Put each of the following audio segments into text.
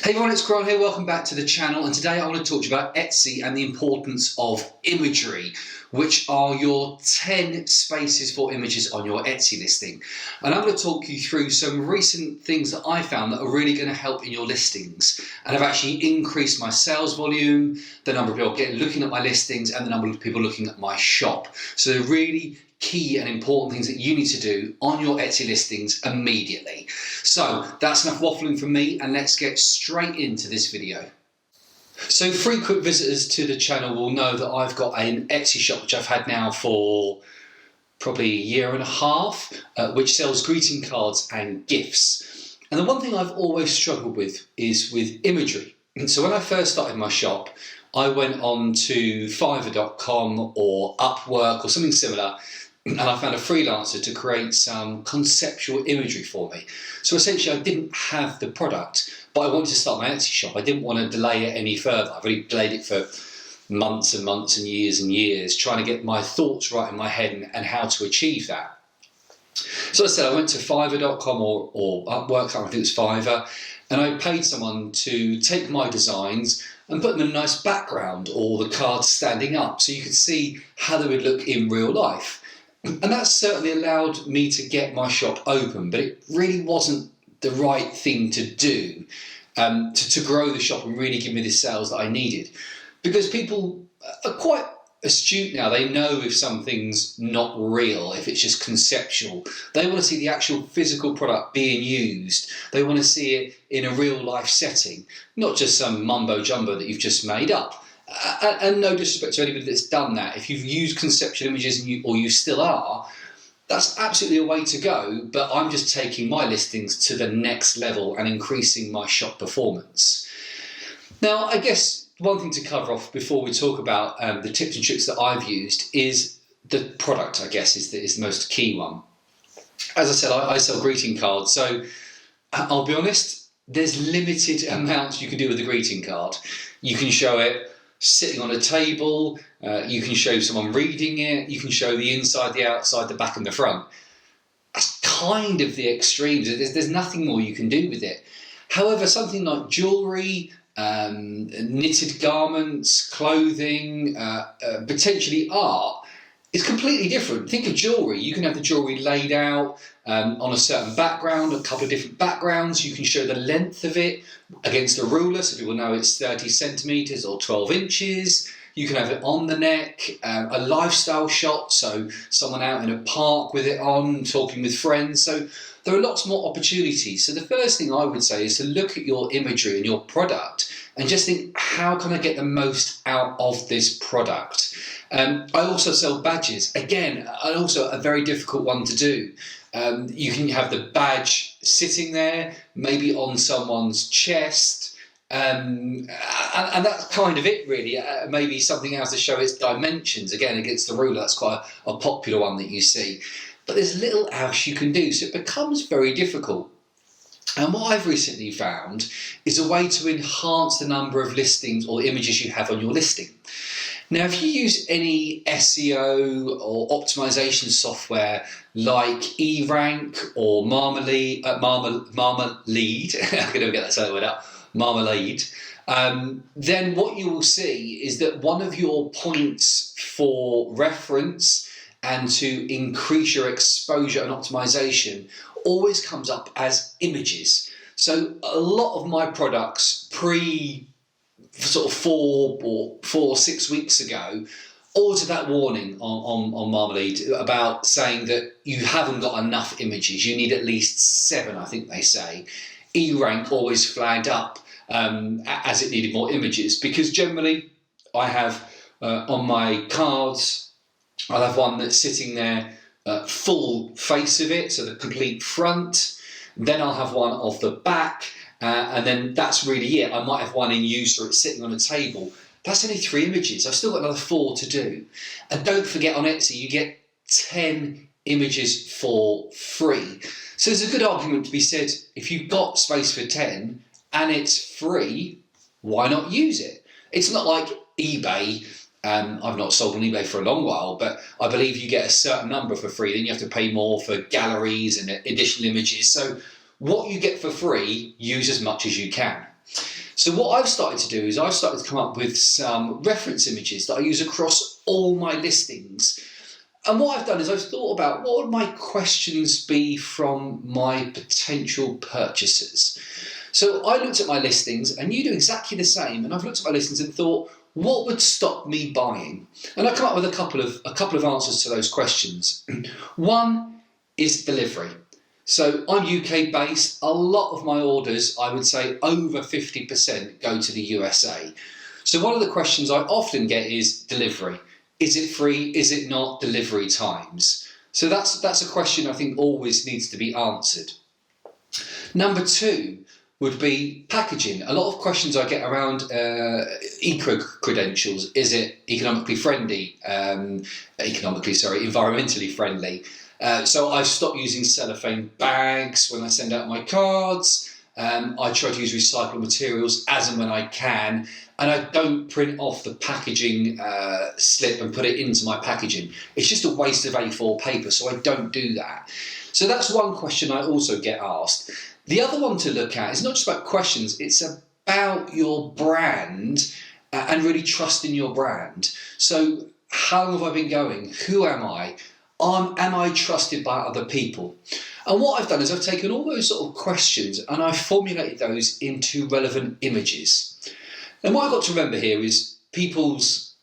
Hey everyone, it's Grant here, welcome back to the channel, and today I want to talk to you about Etsy and the importance of imagery, which are your 10 spaces for images on your Etsy listing. And I'm going to talk you through some recent things that I found that are really going to help in your listings and have actually increased my sales volume, the number of people looking at my listings and the number of people looking at my shop. So they're really key and important things that you need to do on your Etsy listings immediately. So that's enough waffling from me, and let's get straight into this video. So frequent visitors to the channel will know that I've got an Etsy shop which I've had now for probably a year and a half, which sells greeting cards and gifts. And the one thing I've always struggled with is with imagery. And so when I first started my shop, I went on to Fiverr.com or Upwork or something similar, and I found a freelancer to create some conceptual imagery for me. So essentially I didn't have the product, but I wanted to start my Etsy shop. I didn't want to delay it any further. I've already delayed it for months and months and years, trying to get my thoughts right in my head and how to achieve that. So I said I went to Fiverr.com or Upwork, I think it was Fiverr, and I paid someone to take my designs and put them in a nice background, or the cards standing up, so you could see how they would look in real life. And that certainly allowed me to get my shop open, but it really wasn't the right thing to do to grow the shop and really give me the sales that I needed. Because people are quite astute now. They know if something's not real, if it's just conceptual. They want to see the actual physical product being used. They want to see it in a real life setting, not just some mumbo jumbo that you've just made up. And no disrespect to anybody that's done that. If you've used conceptual images or you still are, that's absolutely a way to go. But I'm just taking my listings to the next level and increasing my shop performance. Now, I guess one thing to cover off before we talk about the tips and tricks that I've used is the product, I guess, is the most key one. As I said, I sell greeting cards. So I'll be honest, there's limited amounts you can do with a greeting card. You can show it sitting on a table, you can show someone reading it, you can show the inside, the outside, the back and the front. That's kind of the extremes. There's nothing more you can do with it. However, something like jewellery, knitted garments, clothing, potentially art, is completely different. Think of jewellery. You can have the jewellery laid out on a certain background, a couple of different backgrounds. You can show the length of it against a ruler so people know it's 30 centimetres or 12 inches. You can have it on the neck, a lifestyle shot, so someone out in a park with it on, talking with friends. So there are lots more opportunities. So the first thing I would say is to look at your imagery and your product and just think, how can I get the most out of this product? I also sell badges. Again, also a very difficult one to do. You can have the badge sitting there, maybe on someone's chest, and that's kind of it really. Maybe something else to show its dimensions, again against the ruler. That's quite a popular one that you see. But there's little else you can do, so it becomes very difficult. And what I've recently found is a way to enhance the number of listings or images you have on your listing. Now, if you use any SEO or optimization software like eRank or Marmalade, I'm going to get that word out, Marmalade, then what you will see is that one of your points for reference and to increase your exposure and optimization always comes up as images. So a lot of my products sort of 4 or 6 weeks ago, ordered that warning on Marmalade about saying that you haven't got enough images. You need at least 7, I think they say. eRank always flagged up as it needed more images, because generally I have on my cards, I'll have one that's sitting there, full face of it, so the complete front. Then I'll have one of the back, and then that's really it. I might have one in use or it's sitting on a table. That's only 3 images. I've still got another 4 to do. And don't forget, on Etsy you get 10 images for free. So there's a good argument to be said, if you've got space for 10 and it's free, why not use it? It's not like eBay. I've not sold on eBay for a long while, but I believe you get a certain number for free, then you have to pay more for galleries and additional images. So what you get for free, use as much as you can. So what I've started to do is I've started to come up with some reference images that I use across all my listings. And what I've done is I've thought about what would my questions be from my potential purchasers. So I looked at my listings, and you do exactly the same. And I've looked at my listings and thought, what would stop me buying? And I come up with a couple of answers to those questions. One is delivery. So I'm UK based. A lot of my orders, I would say over 50%, go to the USA. So one of the questions I often get is delivery. Is it free? Is it not? Delivery times. So that's a question I think always needs to be answered. Number two would be packaging. A lot of questions I get around eco credentials. Is it environmentally friendly? So I've stopped using cellophane bags when I send out my cards. I try to use recycled materials as and when I can. And I don't print off the packaging slip and put it into my packaging. It's just a waste of A4 paper, so I don't do that. So that's one question I also get asked. The other one to look at is not just about questions, it's about your brand and really trusting your brand. So how long have I been going? Who am I? Am I trusted by other people? And what I've done is I've taken all those sort of questions and I've formulated those into relevant images. And what I've got to remember here is people's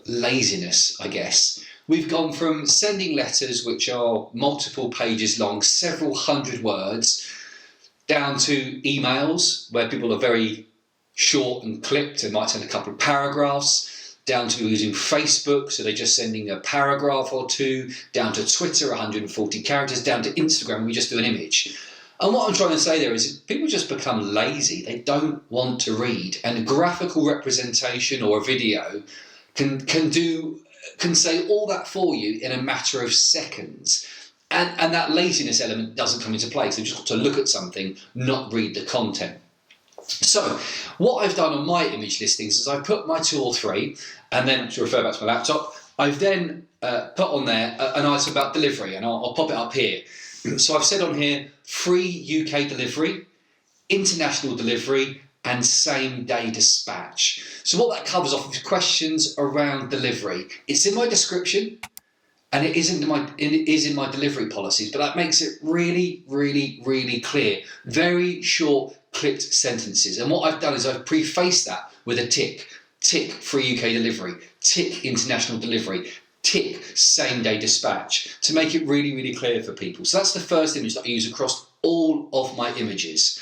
laziness, I guess. We've gone from sending letters which are multiple pages long, several hundred words, down to emails where people are very short and clipped and might send a couple of paragraphs, down to using Facebook, so they're just sending a paragraph or two, down to Twitter, 140 characters, down to Instagram, we just do an image. And what I'm trying to say there is people just become lazy. They don't want to read. And a graphical representation or a video can say all that for you in a matter of seconds. And that laziness element doesn't come into play. So you've just got to look at something, not read the content. So what I've done on my image listings is I've put my 2 or 3, and then to refer back to my laptop, I've then put on there an item about delivery, and I'll pop it up here. So I've said on here, free UK delivery, international delivery, and same-day dispatch. So what that covers off is questions around delivery. It's in my description, and it is in my delivery policies, but that makes it really, really, really clear. Very short, clipped sentences. And what I've done is I've prefaced that with a tick. Tick, free UK delivery. Tick, international delivery. Tick, same-day dispatch, to make it really, really clear for people. So that's the first image that I use across all of my images.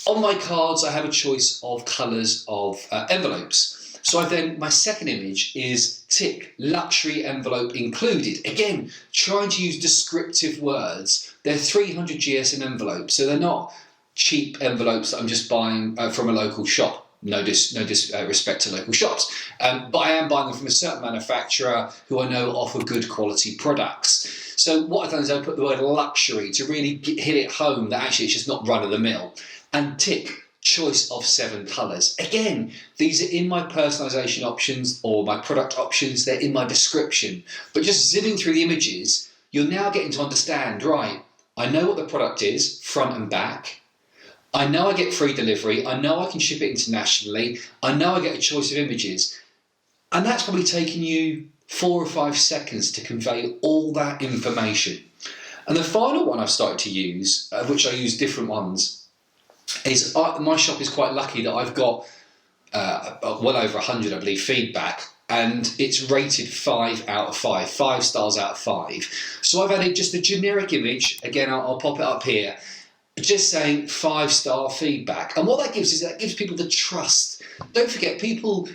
On my cards, I have a choice of colours of envelopes. So my second image is tick, luxury envelope included. Again, trying to use descriptive words. They're 300 GSM envelopes, so they're not cheap envelopes that I'm just buying from a local shop. No disrespect to local shops, but I am buying them from a certain manufacturer who I know offer good quality products. So what I've done is I've put the word luxury to really hit it home that actually it's just not run-of-the-mill. And tick, choice of 7 colours. Again, these are in my personalisation options or my product options, they're in my description. But just zipping through the images, you're now getting to understand, right, I know what the product is, front and back. I know I get free delivery, I know I can ship it internationally, I know I get a choice of images. And that's probably taken you 4 or 5 seconds to convey all that information. And the final one I've started to use, which I use different ones, is my shop is quite lucky that I've got well over 100, I believe, feedback. And it's rated 5 out of 5, 5 stars out of 5. So I've added just a generic image, again I'll pop it up here, just saying 5-star feedback. And what that gives is that gives people the trust. Don't forget, people,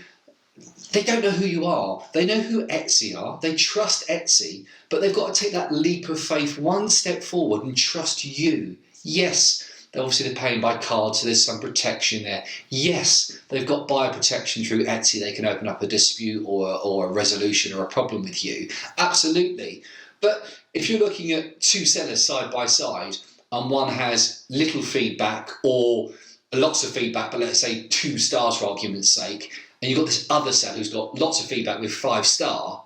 they don't know who you are. They know who Etsy are. They trust Etsy, but they've got to take that leap of faith one step forward and trust you. Yes, obviously they're paying by card, so there's some protection there. Yes, they've got buyer protection through Etsy. They can open up a dispute or a resolution or a problem with you. Absolutely. But if you're looking at 2 sellers side by side, and one has little feedback or lots of feedback, but let's say 2 stars for argument's sake, and you've got this other seller who's got lots of feedback with 5-star,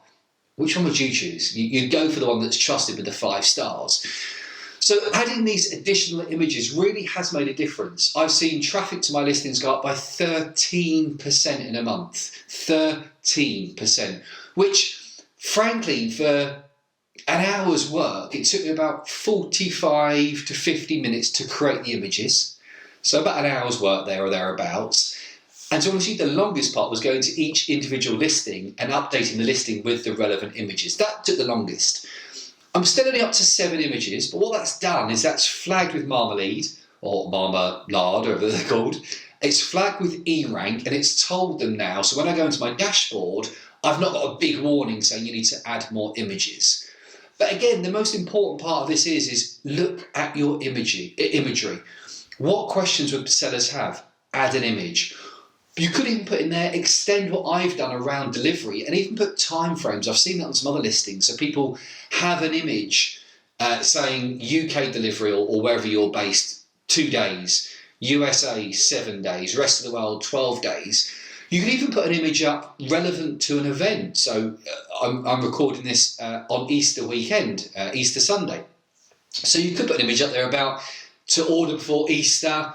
which one would you choose? You'd go for the one that's trusted with the 5 stars. So adding these additional images really has made a difference. I've seen traffic to my listings go up by 13% in a month. 13%, which frankly for an hour's work, it took me about 45 to 50 minutes to create the images. So about an hour's work there or thereabouts. And so honestly, the longest part was going to each individual listing and updating the listing with the relevant images. That took the longest. I'm still only up to 7 images, but what that's done is that's flagged with Marmalade, or Marmalade, or whatever they're called. It's flagged with E-rank, and it's told them now, so when I go into my dashboard, I've not got a big warning saying you need to add more images. But again, the most important part of this is look at your imagery. What questions would sellers have? Add an image. You could even put in there, extend what I've done around delivery and even put time frames. I've seen that on some other listings. So people have an image saying UK delivery or wherever you're based, 2 days, USA 7 days, rest of the world 12 days. You can even put an image up relevant to an event. So I'm recording this on Easter weekend, Easter Sunday. So you could put an image up there about to order before Easter,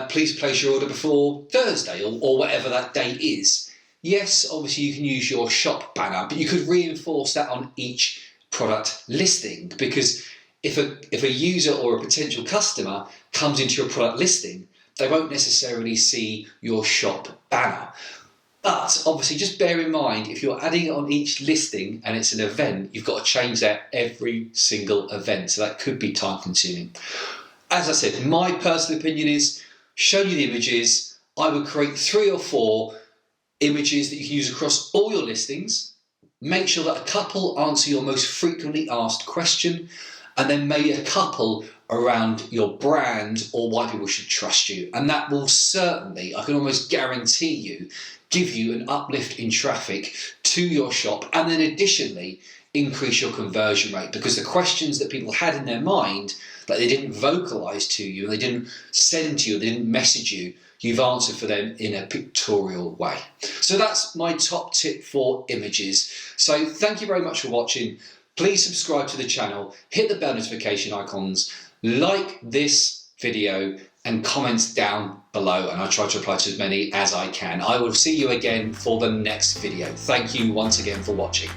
please place your order before Thursday or whatever that date is. Yes, obviously you can use your shop banner, but you could reinforce that on each product listing, because if a user or a potential customer comes into your product listing, they won't necessarily see your shop banner. But obviously just bear in mind, if you're adding it on each listing and it's an event, you've got to change that every single event. So that could be time consuming. As I said, my personal opinion is show you the images. I would create 3 or 4 images that you can use across all your listings. Make sure that a couple answer your most frequently asked question, and then maybe a couple around your brand or why people should trust you. And that will certainly, I can almost guarantee you, give you an uplift in traffic to your shop, and then additionally increase your conversion rate, because the questions that people had in their mind that they didn't vocalize to you and they didn't send to you, they didn't message you, you've answered for them in a pictorial way. So that's my top tip for images. So thank you very much for watching. Please subscribe to the channel, hit the bell notification icons, like this video and comments down below, and I'll try to reply to as many as I can. I will see you again for the next video. Thank you once again for watching.